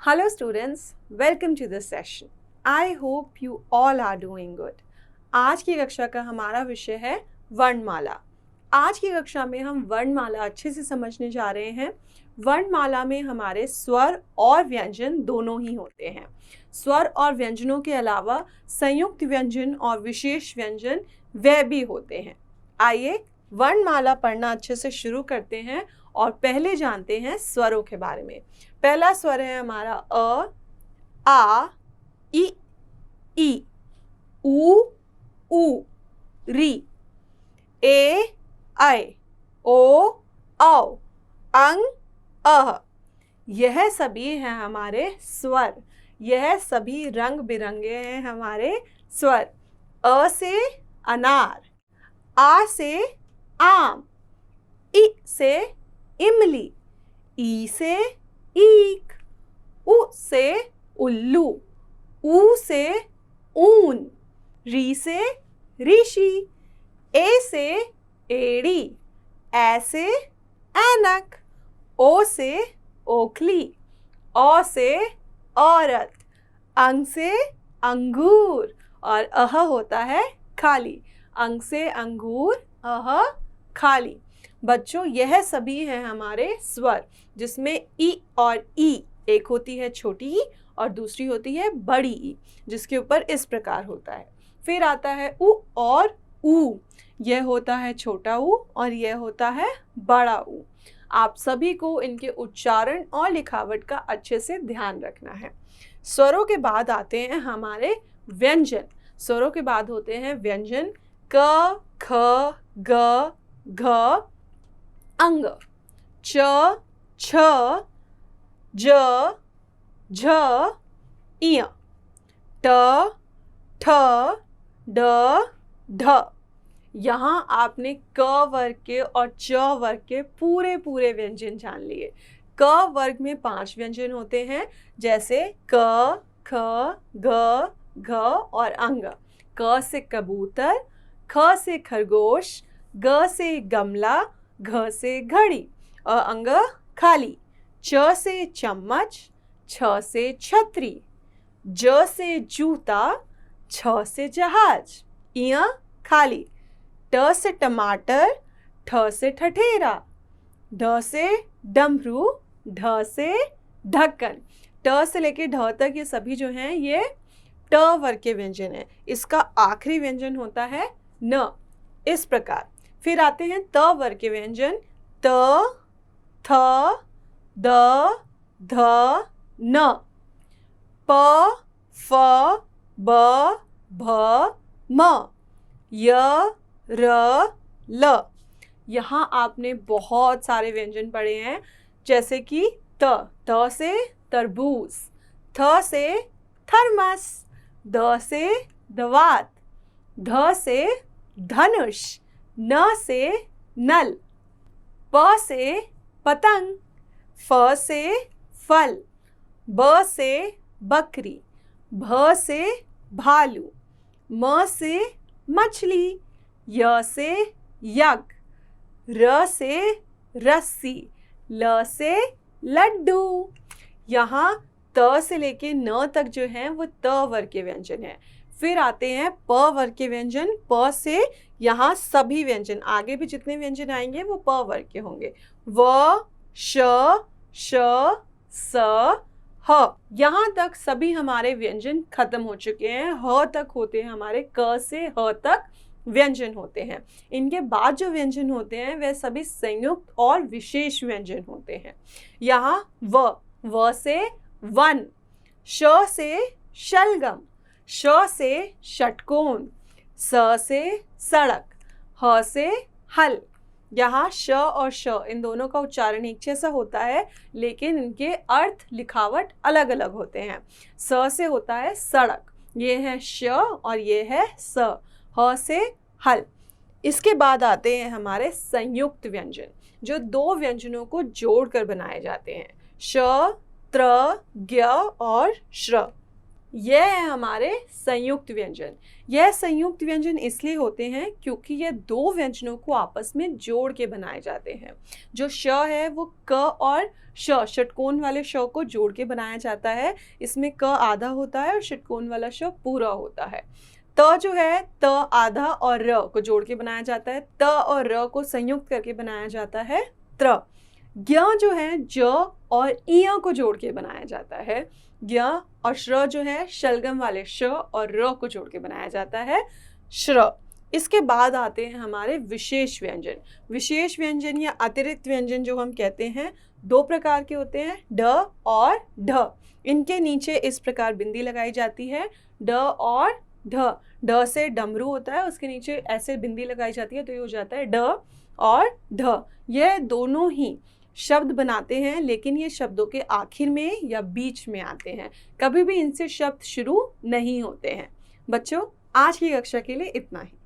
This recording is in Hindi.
Hello students, welcome to this session. I hope you all are doing good. आज की कक्षा का हमारा विषय है वर्णमाला। आज की कक्षा में हम वर्णमाला अच्छे से समझने जा रहे हैं। वर्णमाला में हमारे स्वर और व्यंजन दोनों ही होते हैं। स्वर और व्यंजनों के अलावा संयुक्त व्यंजन और विशेष व्यंजन वे भी होते हैं। आइए वर्णमाला पढ़ना अच्छे से शुरू करते हैं और पहले जानते हैं स्वरों के बारे में। पहला स्वर है हमारा अ, आ, ई, उ, री, ए, ऐ, ओ, औ, अंग, अह। यह सभी हैं हमारे स्वर। यह सभी रंग बिरंगे हैं हमारे स्वर। अ से अनार, आ से आम, इ से इमली, ई से ईख, उ से उल्लू, ऊ से ऊन, री से ऋषि, ए से एड़ी, ऐ से ऐनक, ओ से ओखली, औ से औरत, अंग से अंगूर और अह होता है खाली। अंग से अंगूर, अह खाली। बच्चों, यह सभी हैं हमारे स्वर, जिसमें ई और ई, एक होती है छोटी ई और दूसरी होती है बड़ी ई, जिसके ऊपर इस प्रकार होता है। फिर आता है उ और ऊ। यह होता है छोटा ऊ और यह होता है बड़ा ऊ। आप सभी को इनके उच्चारण और लिखावट का अच्छे से ध्यान रखना है। स्वरों के बाद आते हैं हमारे व्यंजन। स्वरों के बाद होते हैं व्यंजन क, ख, ग, घ, अंग, च, छ, ज, झ, इय, ट, ठ, ड, ढ। यहाँ आपने क वर्ग के और च वर्ग के पूरे व्यंजन जान लिए। क वर्ग में 5 व्यंजन होते हैं, जैसे क, ख, ग, घ और अंग। क से कबूतर, ख से खरगोश, ग से गमला, घ से घड़ी और अंग खाली। च से चम्मच, छ से छतरी, ज से जूता, छ से जहाज, इय खाली। ट से टमाटर, ठ से ठठेरा, ढ से डमरू, ढ से ढक्कन। ट से लेके ढ तक ये सभी जो हैं ये ट वर्ग के व्यंजन हैं। इसका आखिरी व्यंजन होता है न, इस प्रकार। फिर आते हैं त वर्ग के व्यंजन त, थ, द, ध, न, प, फ, ब, भ, म, य, र, ल। यहाँ आपने बहुत सारे व्यंजन पढ़े हैं, जैसे कि त से तरबूज, थ से थर्मस, द से दवात, ध से धनुष, न से नल, प से पतंग, फ से फल, ब से बकरी, भ से भालू, म से मछली, य से यज्ञ, र से रस्सी, ल से लड्डू। यहाँ त से लेके न तक जो हैं वो त वर्ग के व्यंजन हैं। फिर आते हैं प वर्ग के व्यंजन। प से यहाँ सभी व्यंजन, आगे भी जितने व्यंजन आएंगे वो प वर्ग के होंगे। व, श, श, स, ह। यहाँ तक सभी हमारे व्यंजन खत्म हो चुके हैं। ह तक होते हैं हमारे, क से ह तक व्यंजन होते हैं। इनके बाद जो व्यंजन होते हैं वह सभी संयुक्त और विशेष व्यंजन होते हैं। यहाँ व से वन, श से शलगम, श से षटकोण, स से सड़क, ह से हल। यहाँ श और श इन दोनों का उच्चारण एक जैसा होता है, लेकिन इनके अर्थ लिखावट अलग अलग होते हैं। स से होता है सड़क, ये है श और ये है स। ह से हल। इसके बाद आते हैं हमारे संयुक्त व्यंजन, जो 2 व्यंजनों को जोड़कर बनाए जाते हैं, श, त्र, ज्ञ और श्र। यह है हमारे संयुक्त व्यंजन। यह संयुक्त व्यंजन इसलिए होते हैं क्योंकि ये दो व्यंजनों को आपस में जोड़ के बनाए जाते हैं। जो श है वो क और श, षटकोण वाले श को जोड़ के बनाया जाता है। इसमें क आधा होता है और षटकोण वाला श पूरा होता है। त जो है, त आधा और र को जोड़ के बनाया जाता है। त और र को संयुक्त करके बनाया जाता है त्र। ज्ञ जो है, ज और इय को जोड़ के बनाया जाता है। ज्ञ और श्र जो है, शलगम वाले श और र को जोड़ के बनाया जाता है श्र। इसके बाद आते हैं हमारे विशेष व्यंजन। विशेष व्यंजन या अतिरिक्त व्यंजन जो हम कहते हैं, दो प्रकार के होते हैं, ड और ढ। इनके नीचे इस प्रकार बिंदी लगाई जाती है, ड और ढ। ड से डमरू होता है, उसके नीचे ऐसे बिंदी लगाई जाती है, तो ये हो जाता है ड और ढ। यह दोनों ही शब्द बनाते हैं, लेकिन ये शब्दों के आखिर में या बीच में आते हैं, कभी भी इनसे शब्द शुरू नहीं होते हैं। बच्चों, आज की कक्षा के लिए इतना ही।